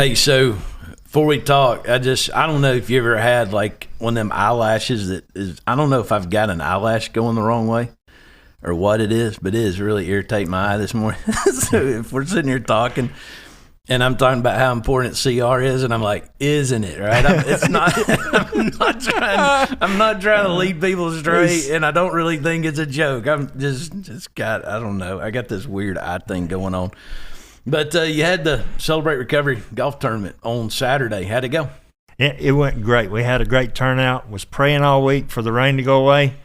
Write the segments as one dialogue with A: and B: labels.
A: Hey, so before we talk, I don't know if you ever had like one of them eyelashes that is, I don't know if I've got an eyelash going the wrong way or what it is, but it is really irritating my eye this morning. So if we're sitting here talking and I'm talking about how important CR is, and I'm like, isn't it, right? I'm not trying to lead people astray, and I don't really think it's a joke. I'm just got, I don't know. I got this weird eye thing going on. But you had the Celebrate Recovery golf tournament on Saturday. How'd it go?
B: It went great. We had a great turnout. Was praying all week for the rain to go away.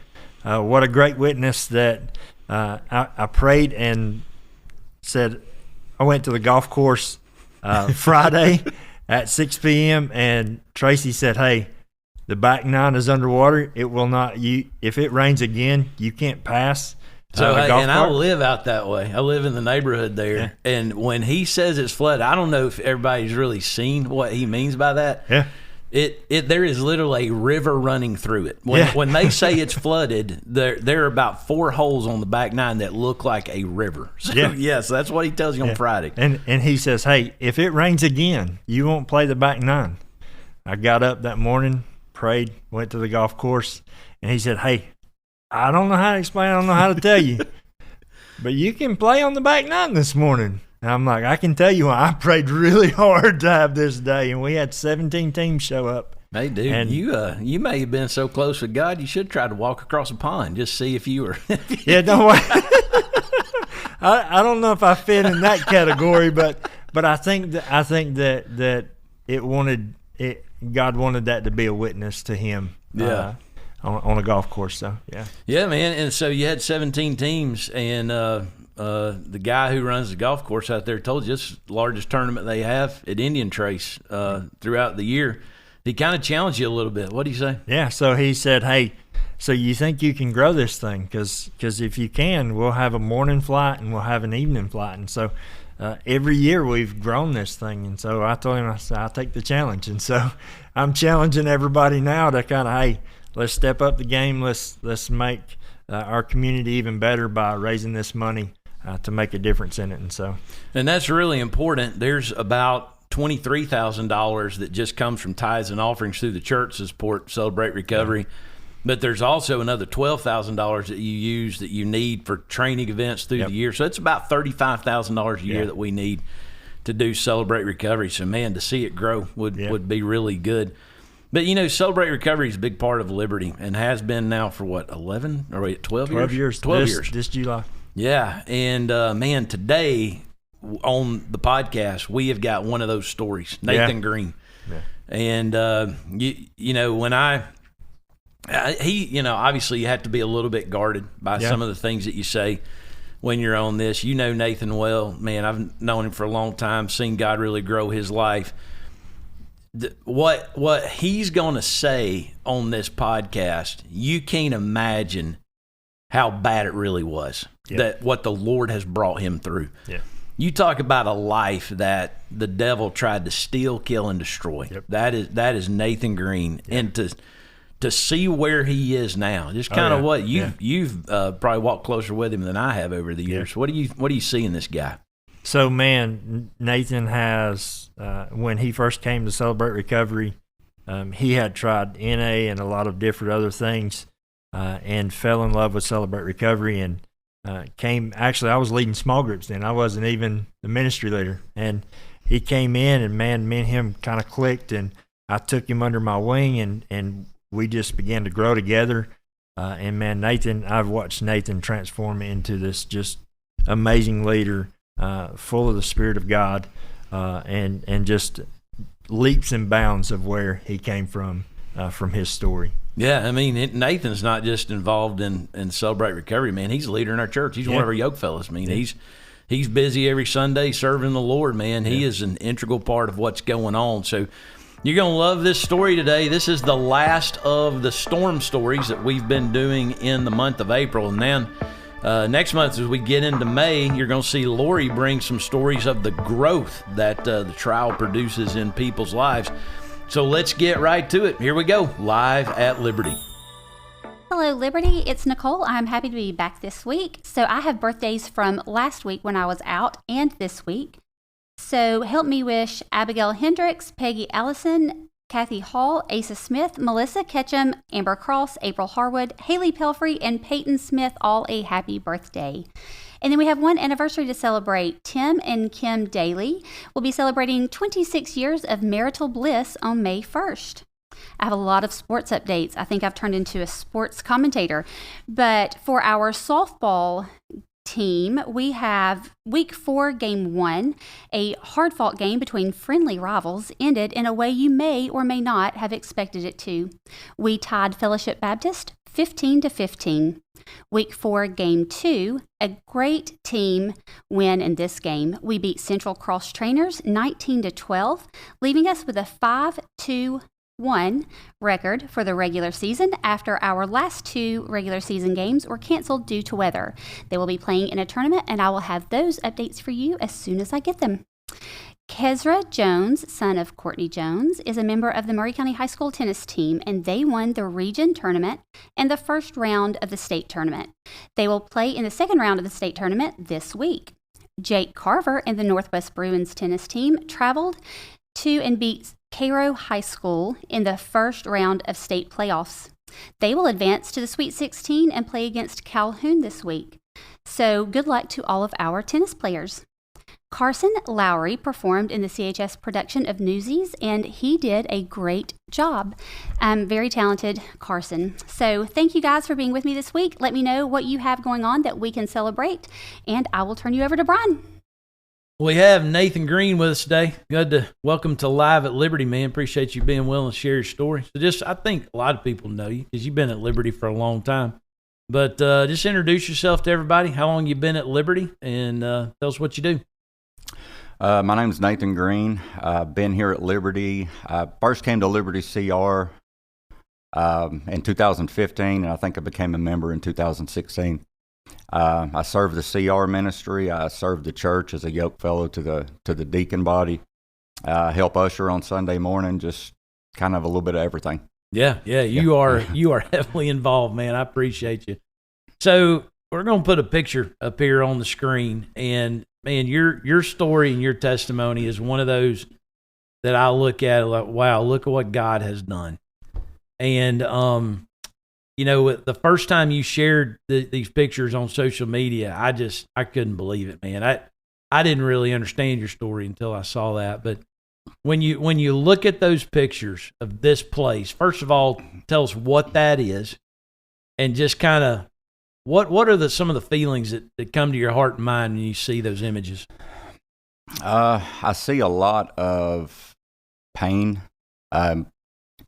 B: What a great witness that I prayed and said I went to the golf course Friday at 6 p.m. and Tracy said, hey, the back nine is underwater. It will not, if it rains again, you can't pass.
A: So, I live out that way. I live in the neighborhood there. Yeah. And when he says it's flooded, I don't know if everybody's really seen what he means by that.
B: Yeah.
A: There is literally a river running through it. When they say it's flooded, there are about 4 holes on the back nine that look like a river. So, so that's what he tells you on Friday.
B: And he says, hey, if it rains again, you won't play the back nine. I got up that morning, prayed, went to the golf course, and he said, hey, I don't know how to explain. I don't know how to tell you, but you can play on the back nine this morning. And I'm like, I can tell you, I prayed really hard to have this day, and we had 17 teams show up.
A: Hey, dude, and you may have been so close with God, you should try to walk across a pond, just see if you were.
B: Yeah, don't worry. I don't know if I fit in that category, but I think that God wanted that to be a witness to Him.
A: Yeah.
B: On a golf course, so
A: yeah, man. And so you had 17 teams, and the guy who runs the golf course out there told you this is the largest tournament they have at Indian Trace throughout the year. He kind of challenged you a little bit. What do you say?
B: Yeah, so he said, hey, so you think you can grow this thing? Because if you can, we'll have a morning flight and we'll have an evening flight. And so every year we've grown this thing. And so I told him, I said, I'll take the challenge. And so I'm challenging everybody now to kind of, hey, let's step up the game. Let's make our community even better by raising this money to make a difference in it.
A: And that's really important. There's about $23,000 that just comes from tithes and offerings through the church to support Celebrate Recovery. Yeah. But there's also another $12,000 that you use that you need for training events through the year. So it's about $35,000 a year that we need to do Celebrate Recovery. So, man, to see it grow would be really good. But, Celebrate Recovery is a big part of Liberty and has been now for, 11 or 12 years? 12 years.
B: This July.
A: Yeah. And, man, today on the podcast, we have got one of those stories, Nathan Green. Yeah. And, when obviously you have to be a little bit guarded by some of the things that you say when you're on this. You know Nathan well. Man, I've known him for a long time, seen God really grow his life. What he's going to say on this podcast, you can't imagine how bad it really was, that what the Lord has brought him through.
B: Yeah.
A: You talk about a life that the devil tried to steal, kill, and destroy. Yep. That is Nathan Green. Yep. And to see where he is now, just kind of what you've probably walked closer with him than I have over the years. What do you see in this guy?
B: So, man, Nathan has, when he first came to Celebrate Recovery, he had tried NA and a lot of different other things and fell in love with Celebrate Recovery and actually, I was leading small groups then. I wasn't even the ministry leader. And he came in and, man, me and him kind of clicked, and I took him under my wing, and we just began to grow together. And, man, I've watched Nathan transform into this just amazing leader, full of the Spirit of God, and just leaps and bounds of where he came from his story.
A: Yeah, I mean, Nathan's not just involved in Celebrate Recovery, man. He's a leader in our church. He's one of our yoke fellows. I mean, he's busy every Sunday serving the Lord, man. He is an integral part of what's going on. So you're going to love this story today. This is the last of the storm stories that we've been doing in the month of April. And then next month, as we get into May, you're going to see Lori bring some stories of the growth that the trial produces in people's lives. So let's get right to it. Here we go, live at Liberty.
C: Hello, Liberty. It's Nicole. I'm happy to be back this week. So I have birthdays from last week when I was out and this week. So help me wish Abigail Hendricks, Peggy Allison, Kathy Hall, Asa Smith, Melissa Ketchum, Amber Cross, April Harwood, Haley Pelfrey, and Peyton Smith all a happy birthday. And then we have one anniversary to celebrate. Tim and Kim Daly will be celebrating 26 years of marital bliss on May 1st. I have a lot of sports updates. I think I've turned into a sports commentator. But for our softball team, we have week 4, game 1, a hard-fought game between friendly rivals, ended in a way you may or may not have expected it to. We tied Fellowship Baptist 15-15. Week 4, game 2, a great team win in this game. We beat Central Cross Trainers 19-12, leaving us with a 5-2 record for the regular season after our last 2 regular season games were canceled due to weather. They will be playing in a tournament, and I will have those updates for you as soon as I get them. Kezra Jones, son of Courtney Jones, is a member of the Murray County High School tennis team, and they won the region tournament and the first round of the state tournament. They will play in the second round of the state tournament this week. Jake Carver and the Northwest Bruins tennis team traveled to and beat Cairo High School in the first round of state playoffs. They will advance to the Sweet 16 and play against Calhoun this week. So good luck to all of our tennis players. Carson Lowry performed in the CHS production of Newsies, and he did a great job. Very talented Carson. So thank you guys for being with me this week. Let me know what you have going on that we can celebrate, and I will turn you over to Brian.
A: We have Nathan Green with us today. Good to welcome to Live at Liberty, man. Appreciate you being willing to share your story. So I think a lot of people know you because you've been at Liberty for a long time. But just introduce yourself to everybody. How long you been at Liberty, and tell us what you do.
D: My name's Nathan Green. I've been here at Liberty. I first came to Liberty CR in 2015, and I think I became a member in 2016. I served the CR ministry. I served the church as a yoke fellow to the deacon body. Help usher on Sunday morning. Just kind of a little bit of everything.
A: Yeah. You are heavily involved, man. I appreciate you. So we're gonna put a picture up here on the screen, and man, your story and your testimony is one of those that I look at like, wow, look at what God has done. And the first time you shared these pictures on social media, I couldn't believe it, man. I didn't really understand your story until I saw that. But when you look at those pictures of this place, first of all, tell us what that is, and just kind of what are some of the feelings that come to your heart and mind when you see those images?
D: I see a lot of pain,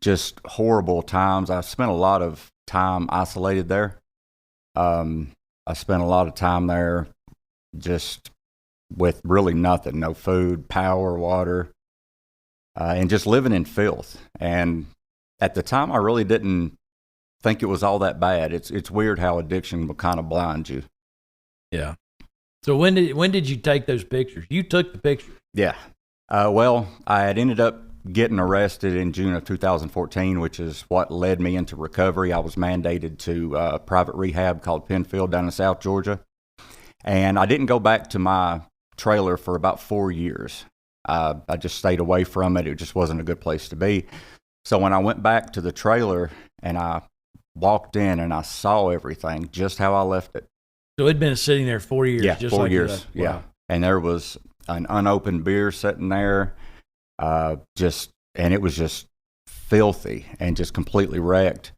D: just horrible times. I spent a lot of time isolated there. I spent a lot of time there just with really nothing, no food, power, water, and just living in filth. And at the time, I really didn't think it was all that bad. It's weird how addiction will kind of blind you.
A: Yeah. So when did you take those pictures? You took the pictures.
D: Yeah. Well, I had ended up getting arrested in June of 2014, which is what led me into recovery. I was mandated to a private rehab called Penfield down in South Georgia. And I didn't go back to my trailer for about 4 years. I just stayed away from it. It just wasn't a good place to be. So when I went back to the trailer and I walked in and I saw everything just how I left it.
A: So it'd been sitting there 4 years.
D: Yeah,
A: just
D: 4
A: like
D: years.
A: Wow.
D: Yeah. And there was an unopened beer sitting there. And it was just filthy and just completely wrecked.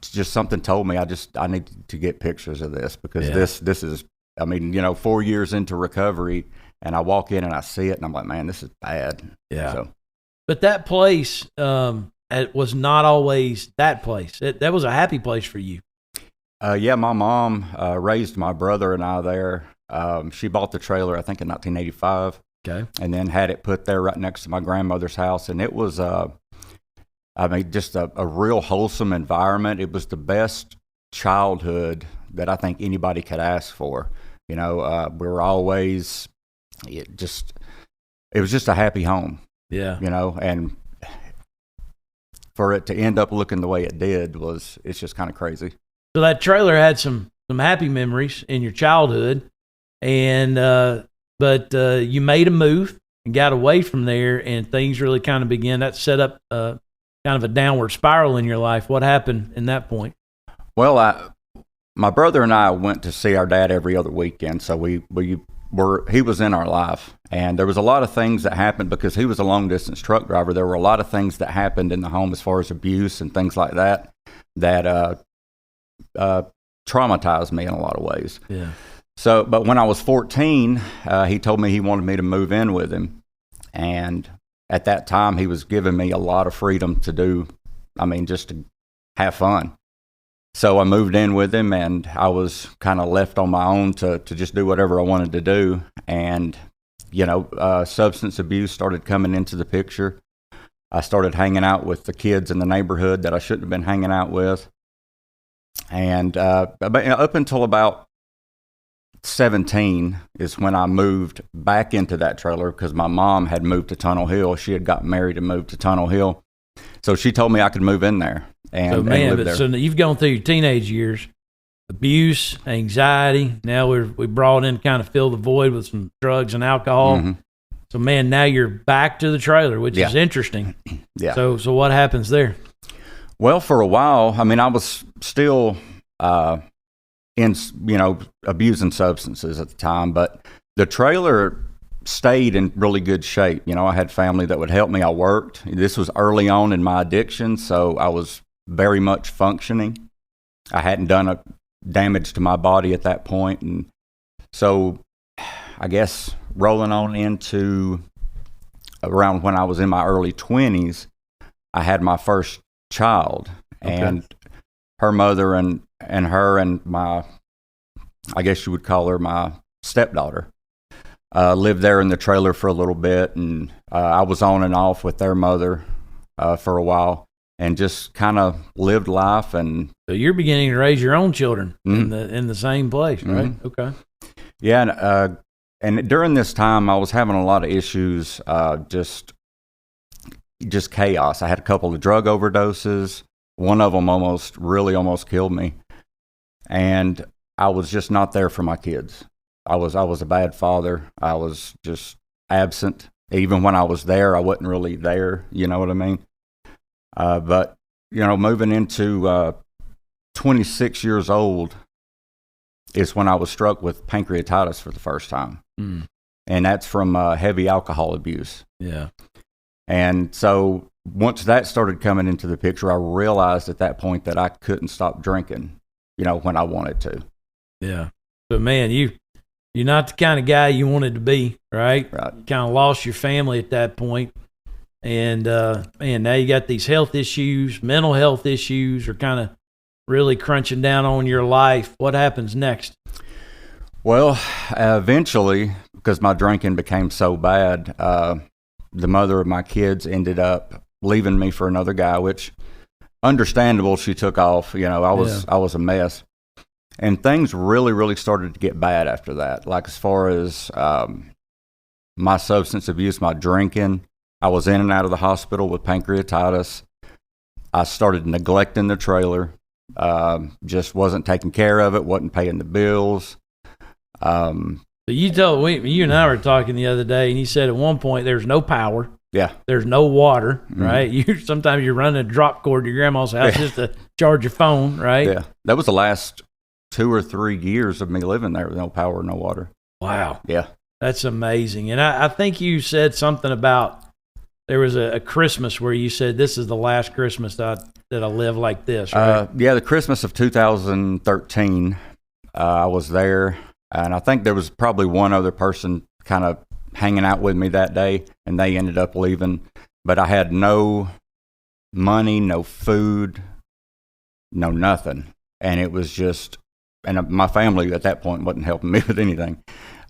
D: Something told me I need to get pictures of this because this is, 4 years into recovery, and I walk in and I see it and I'm like, man, this is bad.
A: Yeah.
D: So,
A: but that place, it was not always that place. That was a happy place for you.
D: Yeah, my mom raised my brother and I there. She bought the trailer, I think, in 1985.
A: Okay.
D: And then had it put there right next to my grandmother's house. And it was, just a real wholesome environment. It was the best childhood that I think anybody could ask for. We were always, it was just a happy home.
A: Yeah.
D: And for it to end up looking the way it did it's just kind of crazy.
A: So that trailer had some happy memories in your childhood, and but but you made a move and got away from there, and things really kind of began. That set up kind of a downward spiral in your life. What happened in that point?
D: Well, my brother and I went to see our dad every other weekend, so he was in our life, and there was a lot of things that happened because he was a long distance truck driver. There were a lot of things that happened in the home as far as abuse and things like that traumatized me in a lot of ways.
A: Yeah.
D: So, but when I was 14, he told me he wanted me to move in with him, and at that time he was giving me a lot of freedom to do, just to have fun. So I moved in with him, and I was kind of left on my own to just do whatever I wanted to do. And, substance abuse started coming into the picture. I started hanging out with the kids in the neighborhood that I shouldn't have been hanging out with. And up until about 17 is when I moved back into that trailer because my mom had moved to Tunnel Hill. She had gotten married and moved to Tunnel Hill. So she told me I could move in there. And live there.
A: So you've gone through your teenage years, abuse, anxiety. Now we brought in to kind of fill the void with some drugs and alcohol.
D: Mm-hmm.
A: So man, now you're back to the trailer, which is interesting.
D: Yeah.
A: So what happens there?
D: Well, for a while, I was still abusing substances at the time, but the trailer stayed in really good shape. I had family that would help me. I worked. This was early on in my addiction, so I was very much functioning. I hadn't done a damage to my body at that point. And so I guess rolling on into around when I was in my early 20s, I had my first child. Okay. And her mother and her and my, I guess you would call her my stepdaughter, lived there in the trailer for a little bit. And I was on and off with their mother for a while. And just kind of lived life. And
A: so you're beginning to raise your own children
D: mm-hmm.
A: in the same place, right?
D: Mm-hmm.
A: Okay.
D: Yeah, and during this time, I was having a lot of issues, just chaos. I had a couple of drug overdoses. One of them almost killed me, and I was just not there for my kids. I was a bad father. I was just absent. Even when I was there, I wasn't really there. You know what I mean? But, moving into 26 years old is when I was struck with pancreatitis for the first time. Mm. And that's from heavy alcohol abuse.
A: Yeah.
D: And so once that started coming into the picture, I realized at that point that I couldn't stop drinking, when I wanted to.
A: Yeah. But, man, you're not the kind of guy you wanted to be, right?
D: Right.
A: You kind of lost your family at that point. And, now you got these health issues, mental health issues are kind of really crunching down on your life. What happens next?
D: Well, eventually, because my drinking became so bad, the mother of my kids ended up leaving me for another guy, which understandable. She took off. I was a mess. And things really, really started to get bad after that. Like as far as my substance abuse, my drinking, I was in and out of the hospital with pancreatitis. I started neglecting the trailer, just wasn't taking care of it, wasn't paying the bills.
A: So you and I were talking the other day, and you said at one point there's no power.
D: Yeah.
A: There's no water, right? Mm-hmm. Sometimes you're running a drop cord to your grandma's house just to charge your phone, right?
D: Yeah. That was the last 2 or 3 years of me living there with no power, no water.
A: Wow.
D: Yeah.
A: That's amazing. And I think you said something about there was a Christmas where you said this is the last Christmas that I live like this, right?
D: Yeah, the Christmas of 2013, I was there, and I think there was probably one other person kind of hanging out with me that day, and they ended up leaving. But I had no money, no food, no nothing. And it was just, and my family at that point wasn't helping me with anything.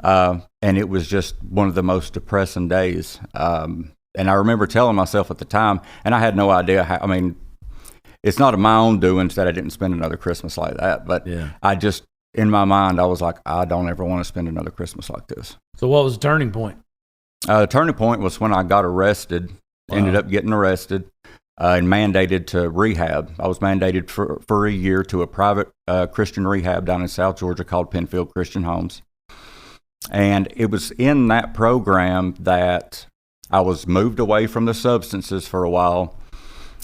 D: And it was just one of the most depressing days. And I remember telling myself at the time, and I had no idea how, it's not of my own doings that I didn't spend another Christmas like that. But I just, in my mind, I was like, I don't ever want to spend another Christmas like this.
A: So what was the turning point?
D: The turning point was when I got arrested, ended up getting arrested and mandated to rehab. I was mandated for a year to a private Christian rehab down in South Georgia called Penfield Christian Homes. And it was in that program that I was moved away from the substances for a while.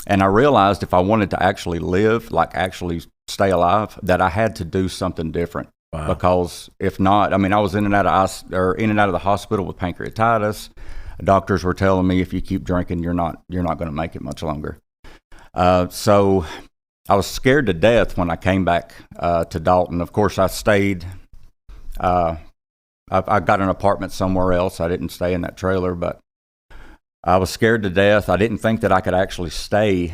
D: And I realized if I wanted to actually live, like actually stay alive, that I had to do something different. Wow. Because if not, I mean, I was in and out of the hospital with pancreatitis. Doctors were telling me if you keep drinking, you're not going to make it much longer. So I was scared to death when I came back to Dalton. Of course, I stayed. I got an apartment somewhere else. I didn't stay in that trailer, but I was scared to death. I didn't think that I could actually stay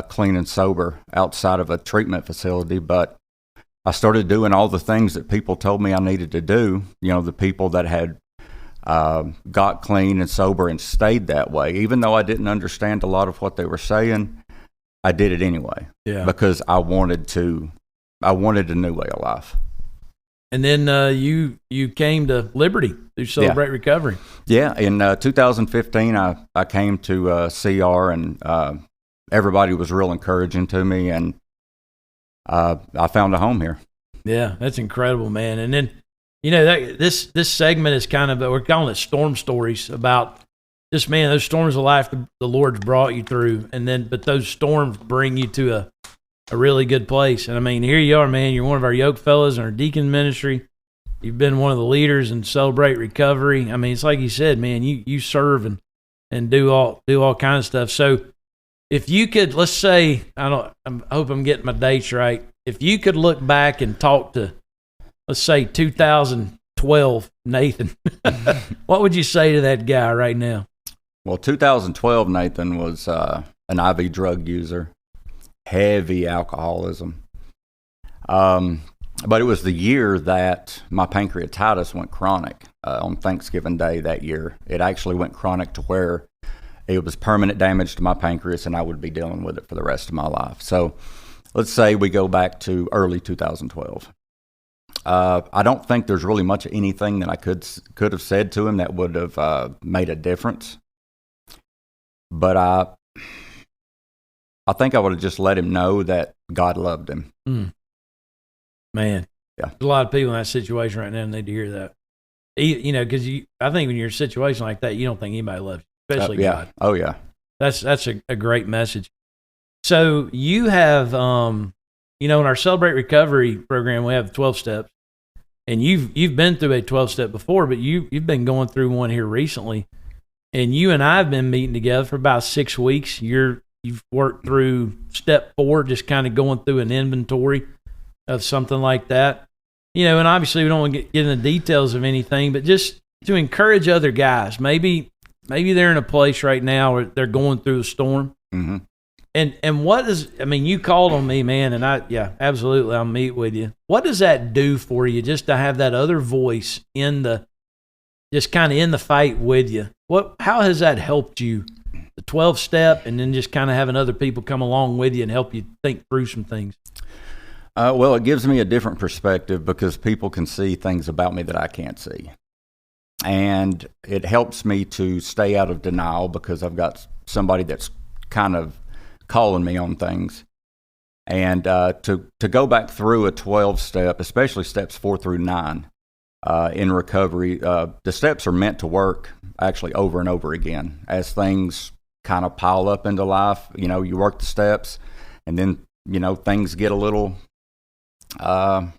D: clean and sober outside of a treatment facility, but I started doing all the things that people told me I needed to do. You know, the people that had got clean and sober and stayed that way. Even though I didn't understand a lot of what they were saying, I did it anyway. Yeah. Because I wanted a new way of life.
A: And then you came to Liberty through Celebrate Recovery.
D: Yeah, in 2015, I came to CR, and everybody was real encouraging to me, and I found a home here.
A: Yeah, that's incredible, man. And then, you know, this segment is kind of, we're calling it Storm Stories, about just, man, those storms of life the Lord's brought you through, but those storms bring you to a really good place. And I mean, here you are, man. You're one of our yoke fellows in our deacon ministry. You've been one of the leaders in Celebrate Recovery. I mean, it's like you said, man, you serve and do all kinds of stuff. So if you could, let's say, I hope I'm getting my dates right. If you could look back and talk to, let's say, 2012 Nathan, what would you say to that guy right now?
D: Well, 2012 Nathan was an IV drug user. Heavy alcoholism. But it was the year that my pancreatitis went chronic on Thanksgiving Day that year. It actually went chronic to where it was permanent damage to my pancreas, and I would be dealing with it for the rest of my life. So let's say we go back to early 2012. I don't think there's really much of anything that I could have said to him that would have made a difference. But I think I would have just let him know that God loved him.
A: Man, yeah. There's a lot of people in that situation right now that need to hear that. You know, because I think when you're in a situation like that, you don't think anybody loves you, especially God.
D: Oh, yeah.
A: That's a great message. So you have, you know, in our Celebrate Recovery program, we have 12 steps. And you've been through a 12-step before, but you've been going through one here recently. And you and I have been meeting together for about 6 weeks. You've worked through step 4, just kind of going through an inventory of something like that. You know, and obviously we don't want to get into the details of anything, but just to encourage other guys. Maybe they're in a place right now where they're going through a storm. Mm-hmm. And what is, I mean, you called on me, man, and absolutely, I'll meet with you. What does that do for you, just to have that other voice just kind of in the fight with you? How has that helped you? The 12-step, and then just kind of having other people come along with you and help you think through some things?
D: Well, it gives me a different perspective because people can see things about me that I can't see. And it helps me to stay out of denial because I've got somebody that's kind of calling me on things. And to go back through a 12-step, especially steps 4 through 9 in recovery, the steps are meant to work actually over and over again as things kind of pile up into life. You know, you work the steps, and then, you know, things get a little out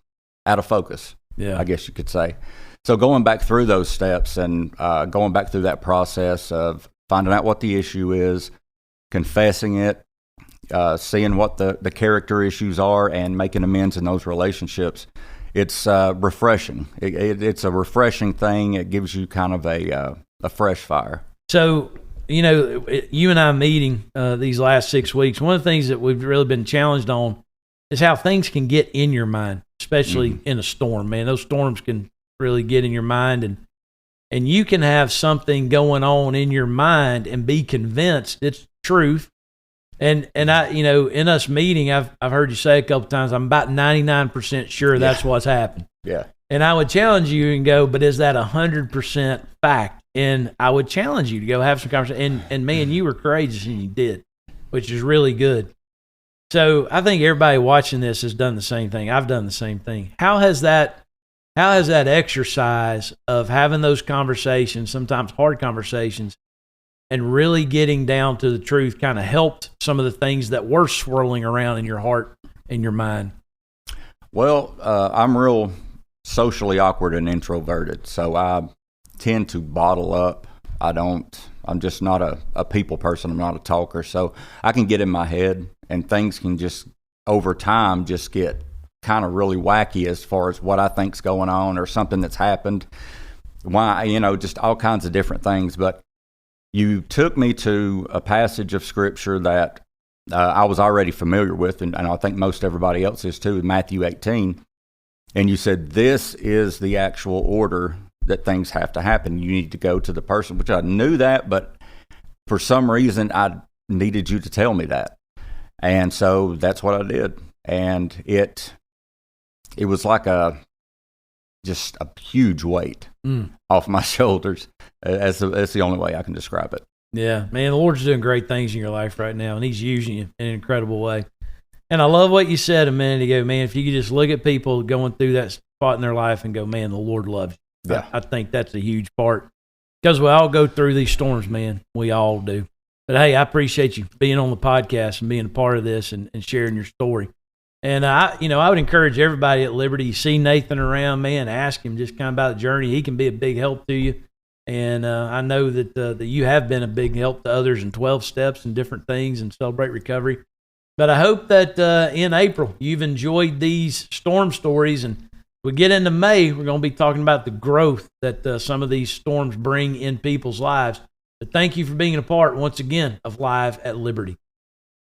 D: of focus, I guess you could say. So going back through those steps and going back through that process of finding out what the issue is, confessing it, seeing what the character issues are, and making amends in those relationships, it's refreshing. It's a refreshing thing. It gives you kind of a fresh fire. So, you know, you and I meeting these last 6 weeks, one of the things that we've really been challenged on is how things can get in your mind, especially in a storm, man. Those storms can really get in your mind, and you can have something going on in your mind and be convinced it's truth. And I, you know, in us meeting, I've heard you say a couple times, I'm about 99% sure that's what's happened. Yeah. And I would challenge you and go, but is that 100% fact? And I would challenge you to go have some conversation. And man, you were courageous and you did, which is really good. So I think everybody watching this has done the same thing. I've done the same thing. How has that
A: how has that exercise of having those conversations, sometimes hard conversations, and really getting down to the truth kind of helped some of the things that were swirling around in your heart and your mind?
D: Well, I'm real socially awkward and introverted, so I tend to bottle up. I'm just not a people person. I'm not a talker, so I can get in my head, and things can just, over time, just get kind of really wacky as far as what I think's going on or something that's happened. Why, just all kinds of different things. But you took me to a passage of scripture that I was already familiar with, and I think most everybody else is too, Matthew 18. And you said, this is the actual order that things have to happen. You need to go to the person, which I knew that, but for some reason I needed you to tell me that. And so that's what I did. And it was like just a huge weight off my shoulders. That's the only way I can describe it.
A: Yeah, man, the Lord's doing great things in your life right now, and He's using you in an incredible way. And I love what you said a minute ago, man. If you could just look at people going through that spot in their life and go, man, the Lord loves you.
D: Yeah.
A: I think that's a huge part, because we all go through these storms, man. We all do. But, hey, I appreciate you being on the podcast and being a part of this and sharing your story. And, I would encourage everybody at Liberty, you see Nathan around, man, ask him just kind of about the journey. He can be a big help to you. And I know that you have been a big help to others in 12 steps and different things and Celebrate Recovery. But I hope that in April you've enjoyed these storm stories. And we get into May, we're going to be talking about the growth that some of these storms bring in people's lives. But thank you for being a part, once again, of Live at Liberty.